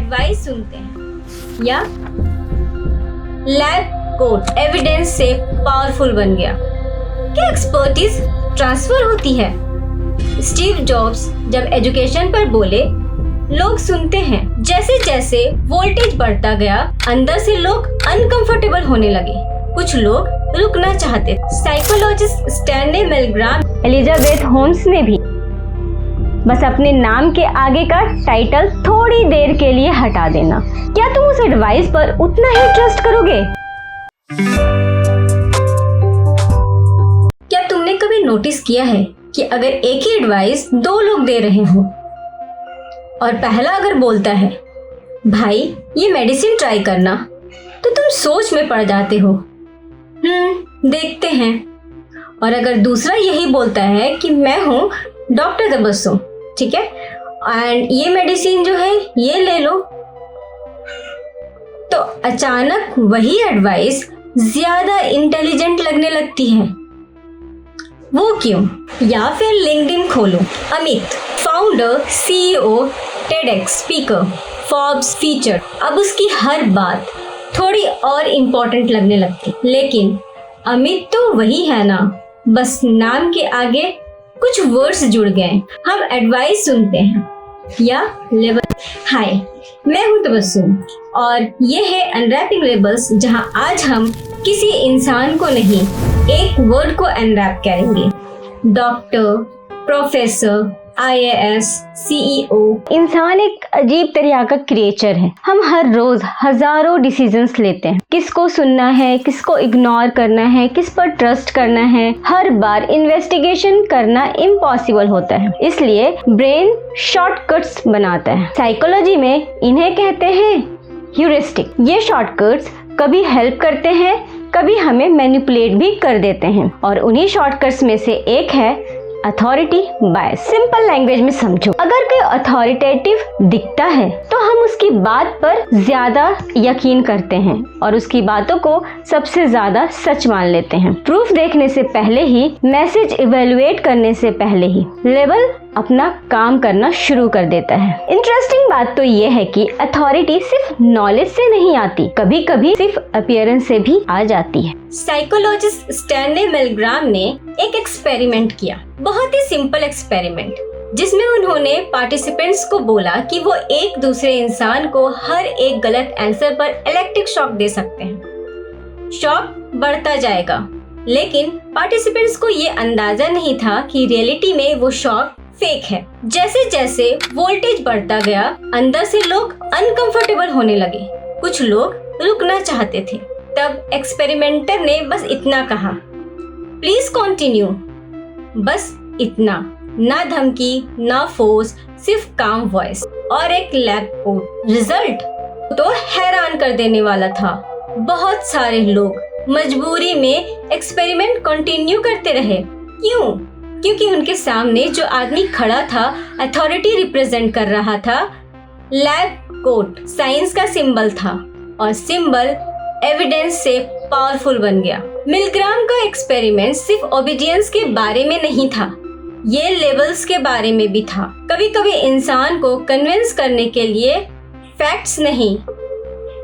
Advice सुनते हैं या लैब कोट एविडेंस से पावरफुल बन गया। क्या एक्सपर्टीज ट्रांसफर होती है? स्टीव जॉब्स जब एजुकेशन पर बोले, लोग सुनते हैं। जैसे जैसे वोल्टेज बढ़ता गया, अंदर से लोग अनकंफर्टेबल होने लगे। कुछ लोग रुकना चाहते। साइकोलॉजिस्ट स्टैनली मिलग्राम, एलिजाबेथ होम्स ने भी बस अपने नाम के आगे का टाइटल थोड़ी देर के लिए हटा देना। क्या तुम उस एडवाइस पर उतना ही ट्रस्ट करोगे? क्या तुमने कभी नोटिस किया है कि अगर एक ही एडवाइस दो लोग दे रहे हो और पहला अगर बोलता है भाई ये मेडिसिन ट्राई करना, तो तुम सोच में पड़ जाते हो, देखते हैं। और अगर दूसरा यही बोलता है कि मैं हूँ डॉक्टर तबस्सुम, ठीक है, एंड ये मेडिसिन जो है ये ले लो, तो अचानक वही एडवाइस ज्यादा इंटेलिजेंट लगने लगती है। वो क्यों? या फिर लिंक्डइन खोलो, Amit founder, CEO, TEDx speaker, Forbes feature, अब उसकी हर बात थोड़ी और इम्पोर्टेंट लगने लगती। लेकिन अमित तो वही है ना, बस नाम के आगे कुछ वर्ड्स जुड़ गए। हम एडवाइस सुनते हैं या लेबल। हाय, मैं हूँ तबस्सुम और ये है अनरैपिंग लेबल्स, जहां आज हम किसी इंसान को नहीं, एक वर्ड को अनरैप करेंगे। Doctor, professor, IAS, CEO। इंसान एक अजीब तरह का क्रिएचर है। हम हर रोज हजारों डिसीजंस लेते हैं, किसको सुनना है, किसको इग्नोर करना है, किस पर ट्रस्ट करना है। हर बार इन्वेस्टिगेशन करना इम्पॉसिबल होता है, इसलिए ब्रेन शॉर्टकट्स बनाता है। साइकोलॉजी में इन्हें कहते हैं ह्यूरिस्टिक। ये शॉर्टकट्स कभी हेल्प करते हैं, कभी हमें मैनिपुलेट भी कर देते हैं, और उन्हीं शॉर्टकट्स में से एक है अथॉरिटी बायस। सिंपल लैंग्वेज में समझो, अगर कोई अथॉरिटेटिव दिखता है तो हम उसकी बात पर ज्यादा यकीन करते हैं और उसकी बातों को सबसे ज्यादा सच मान लेते हैं। प्रूफ देखने से पहले ही, मैसेज इवेलुएट करने से पहले ही लेबल अपना काम करना शुरू कर देता है। इंटरेस्टिंग बात तो ये है कि अथॉरिटी सिर्फ नॉलेज से नहीं आती, कभी कभी सिर्फ अपीयरेंस से भी आ जाती है। साइकोलॉजिस्ट स्टैनली मिलग्राम ने एक एक्सपेरिमेंट किया, बहुत ही सिंपल एक्सपेरिमेंट, जिसमें उन्होंने पार्टिसिपेंट्स को बोला कि वो एक दूसरे इंसान को हर एक गलत आंसर पर इलेक्ट्रिक शॉक दे सकते हैं। शॉक बढ़ता जाएगा, लेकिन पार्टिसिपेंट्स को ये अंदाजा नहीं था कि रियलिटी में वो शॉक फेक है। जैसे जैसे वोल्टेज बढ़ता गया, अंदर से लोग अनकंफर्टेबल होने लगे। कुछ लोग रुकना चाहते थे। तब एक्सपेरिमेंटर ने बस इतना कहा, प्लीज कंटिन्यू। बस इतना, ना धमकी, ना फोर्स, सिर्फ काम वॉइस और एक लैब कोट। रिजल्ट तो हैरान कर देने वाला था। बहुत सारे लोग मजबूरी में एक्सपेरिमेंट कंटिन्यू करते रहे। क्यों? क्योंकि उनके सामने जो आदमी खड़ा था, अथॉरिटी रिप्रेजेंट कर रहा था। लैब कोट साइंस का सिंबल था और सिंबल एविडेंस से पावरफुल बन गया। मिलग्राम का एक्सपेरिमेंट सिर्फ ओबीडियंस के बारे में नहीं था, ये लेवल्स के बारे में भी था। कभी कभी इंसान को कन्विंस करने के लिए फैक्ट्स नहीं,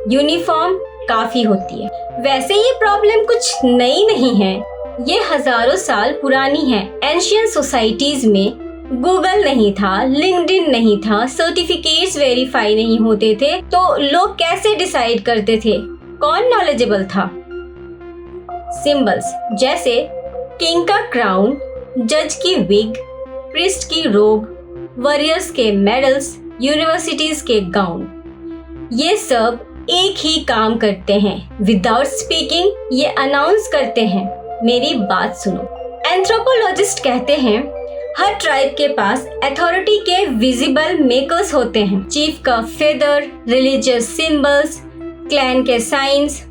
यूनिफॉर्म काफी होती है। वैसे ये प्रॉब्लम कुछ नई नहीं है, ये हजारों साल पुरानी है। एंशियंट सोसाइटीज में गूगल नहीं था, लिंक्डइन नहीं था, सर्टिफिकेट्स वेरीफाई नहीं होते थे, तो लोग कैसे डिसाइड करते थे कौन नॉलेजेबल था? सिंबल्स जैसे किंग का क्राउन, जज की विग, प्रिस्ट की रोब, वॉरियर्स के मेडल्स, यूनिवर्सिटीज के गाउन, ये सब एक ही काम करते हैं। विदाउट स्पीकिंग ये अनाउंस करते हैं, मेरी बात सुनो। एंथ्रोपोलॉजिस्ट कहते हैं हर ट्राइब के पास अथॉरिटी के विजिबल मेकर्स होते हैं। चीफ का फेदर, रिलीजियस सिंबल्स, क्लैन के साइंस।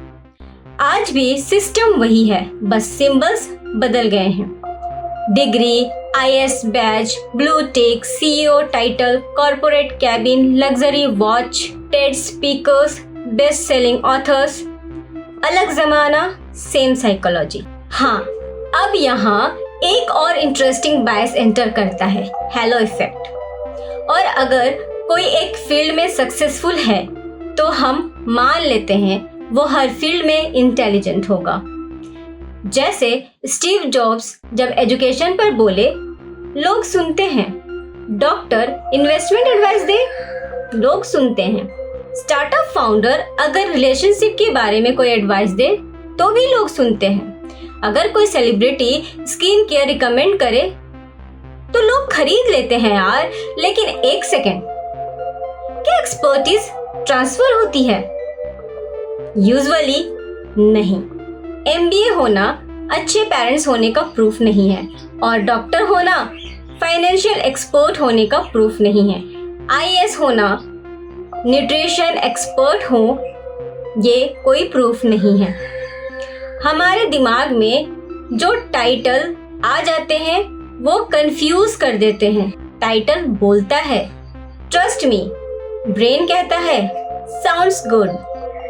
आज भी सिस्टम वही है, बस सिंबल्स बदल गए हैं। Degree, IAS badge, blue tick, CEO title, corporate cabin, luxury watch, TED speakers, best selling authors. अलग जमाना, सेम साइकोलॉजी। हाँ, अब यहाँ एक और इंटरेस्टिंग बायस एंटर करता है, हेलो इफेक्ट। और अगर कोई एक फील्ड में सक्सेसफुल है तो हम मान लेते हैं वो हर फील्ड में इंटेलिजेंट होगा। जैसे स्टीव जॉब्स जब एजुकेशन पर बोले, लोग सुनते हैं। डॉक्टर इन्वेस्टमेंट एडवाइस दे, लोग सुनते हैं। स्टार्टअप फाउंडर अगर रिलेशनशिप के बारे में कोई एडवाइस दे तो भी लोग सुनते हैं। अगर कोई सेलिब्रिटी स्किन केयर रिकमेंड करे तो लोग खरीद लेते हैं यार। लेकिन एक सेकेंड, क्या एक्सपर्टीज ट्रांसफर होती है? यूजुअली नहीं। MBA होना अच्छे पेरेंट्स होने का प्रूफ नहीं है और डॉक्टर होना फाइनेंशियल एक्सपर्ट होने का प्रूफ नहीं है। IAS होना न्यूट्रिशन एक्सपर्ट हो, ये कोई प्रूफ नहीं है। हमारे दिमाग में जो टाइटल आ जाते हैं वो कंफ्यूज कर देते हैं। टाइटल बोलता है ट्रस्ट मी, ब्रेन कहता है साउंड्स गुड।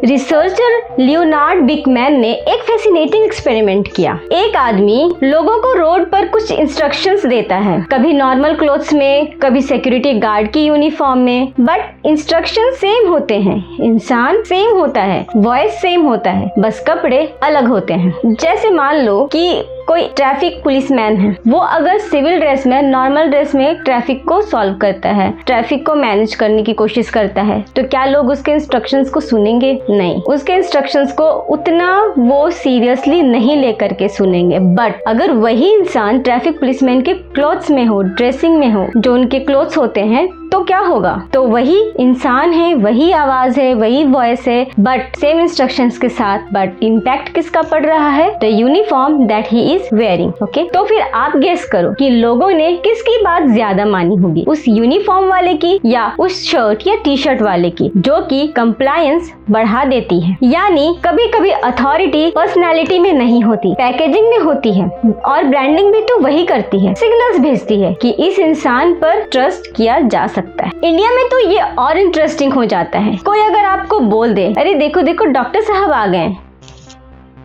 रिसर्चर लियोनार्ड बिकमैन ने एक फैसिनेटिंग एक्सपेरिमेंट किया। एक आदमी लोगों को रोड पर कुछ इंस्ट्रक्शंस देता है, कभी नॉर्मल क्लोथ्स में, कभी सिक्योरिटी गार्ड की यूनिफॉर्म में, बट इंस्ट्रक्शन सेम होते हैं, इंसान सेम होता है, वॉइस सेम होता है, बस कपड़े अलग होते हैं। जैसे मान लो कि कोई ट्रैफिक पुलिसमैन है, वो अगर सिविल ड्रेस में, नॉर्मल ड्रेस में ट्रैफिक को सॉल्व करता है, ट्रैफिक को मैनेज करने की कोशिश करता है, तो क्या लोग उसके इंस्ट्रक्शंस को सुनेंगे? नहीं, उसके इंस्ट्रक्शंस को उतना वो सीरियसली नहीं लेकर के सुनेंगे। बट अगर वही इंसान ट्रैफिक पुलिसमैन के क्लोथ्स में हो, ड्रेसिंग में हो, जो उनके क्लोथ्स होते हैं, तो क्या होगा? तो वही इंसान है, वही आवाज है, वही वॉइस है, बट सेम इंस्ट्रक्शंस के साथ, बट इम्पैक्ट किसका पड़ रहा है? The uniform that he is wearing. Okay, तो फिर आप गेस करो कि लोगों ने किसकी बात ज्यादा मानी होगी, उस यूनिफॉर्म वाले की या उस शर्ट या टी शर्ट वाले की, जो कि कंप्लायंस बढ़ा देती है। यानी कभी कभी अथॉरिटी पर्सनैलिटी में नहीं होती, पैकेजिंग में होती है, और ब्रांडिंग भी तो वही करती है, सिग्नल्स भेजती है कि इस इंसान पर ट्रस्ट किया जा सकता है। इंडिया में तो ये और इंटरेस्टिंग हो जाता है। कोई अगर आपको बोल दे, अरे देखो देखो डॉक्टर साहब आ गए,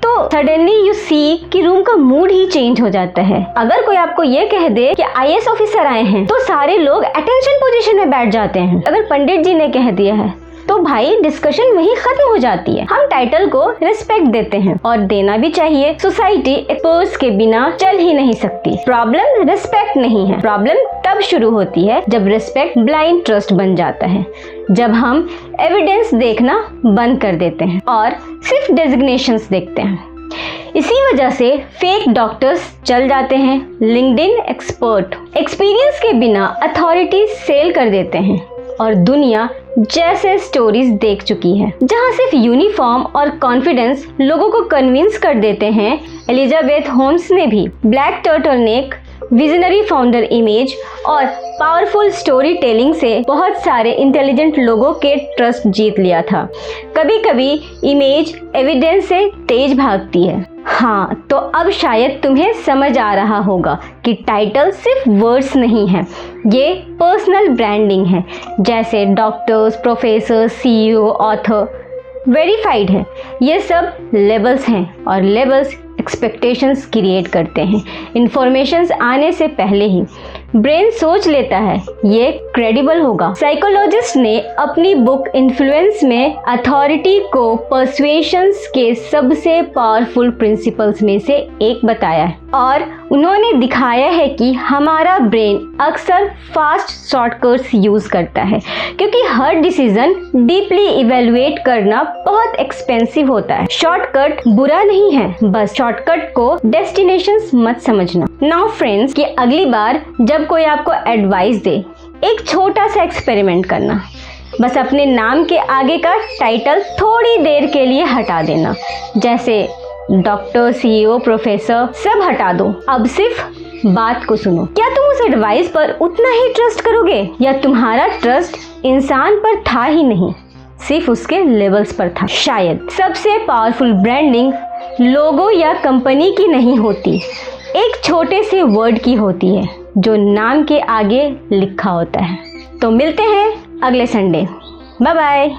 तो सडनली यू सी कि रूम का मूड ही चेंज हो जाता है। अगर कोई आपको ये कह दे कि IAS ऑफिसर आए हैं, तो सारे लोग अटेंशन पोजीशन में बैठ जाते हैं। अगर पंडित जी ने कह दिया है तो भाई डिस्कशन वहीं खत्म हो जाती है। हम टाइटल को रिस्पेक्ट देते हैं और देना भी चाहिए। सोसाइटी एक्सपर्ट्स के बिना चल ही नहीं सकती। प्रॉब्लम रिस्पेक्ट नहीं है, प्रॉब्लम तब शुरू होती है जब रिस्पेक्ट ब्लाइंड ट्रस्ट बन जाता है, जब हम एविडेंस देखना बंद कर देते हैं और सिर्फ डेजिग्नेशंस देखते हैं। इसी वजह से फेक डॉक्टर्स चल जाते हैं। लिंक्डइन एक्सपर्ट एक्सपीरियंस के बिना अथॉरिटी सेल कर देते हैं और दुनिया जैसे स्टोरीज देख चुकी है जहां सिर्फ यूनिफॉर्म और कॉन्फिडेंस लोगों को कन्विंस कर देते हैं। एलिजाबेथ होम्स ने भी black turtleneck, visionary founder image और पावरफुल स्टोरी टेलिंग से बहुत सारे इंटेलिजेंट लोगों के ट्रस्ट जीत लिया था। कभी कभी इमेज एविडेंस से तेज भागती है। हाँ, तो अब शायद तुम्हें समझ आ रहा होगा कि टाइटल सिर्फ वर्ड्स नहीं है, ये पर्सनल ब्रांडिंग है। जैसे doctors, professor, CEO, author verified है, ये सब लेबल्स हैं और लेबल्स एक्सपेक्टेशंस क्रिएट करते हैं। इंफॉर्मेशंस आने से पहले ही ब्रेन सोच लेता है ये क्रेडिबल होगा। साइकोलॉजिस्ट ने अपनी बुक इन्फ्लुएंस में अथॉरिटी को पर्सुएशंस के सबसे पावरफुल प्रिंसिपल्स में से एक बताया है और उन्होंने दिखाया है कि हमारा ब्रेन अक्सर फास्ट शॉर्टकट्स यूज करता है क्योंकि हर डिसीजन डीपली इवेलुएट करना बहुत एक्सपेंसिव होता है। शॉर्टकट बुरा नहीं है, बस शॉर्टकट को डेस्टिनेशंस मत समझना। नाउ फ्रेंड्स, कि अगली बार जब कोई आपको एडवाइस दे, एक छोटा सा एक्सपेरिमेंट करना। बस अपने नाम के आगे का टाइटल थोड़ी देर के लिए हटा देना, जैसे डॉक्टर, CEO, प्रोफेसर सब हटा दो। अब सिर्फ बात को सुनो। क्या तुम उस एडवाइस पर उतना ही ट्रस्ट करोगे या तुम्हारा ट्रस्ट इंसान पर था ही नहीं, सिर्फ उसके लेवल्स पर था? शायद सबसे पावरफुल ब्रांडिंग लोगो या कंपनी की नहीं होती, एक छोटे से वर्ड की होती है जो नाम के आगे लिखा होता है। तो मिलते हैं अगले संडे। Bye bye.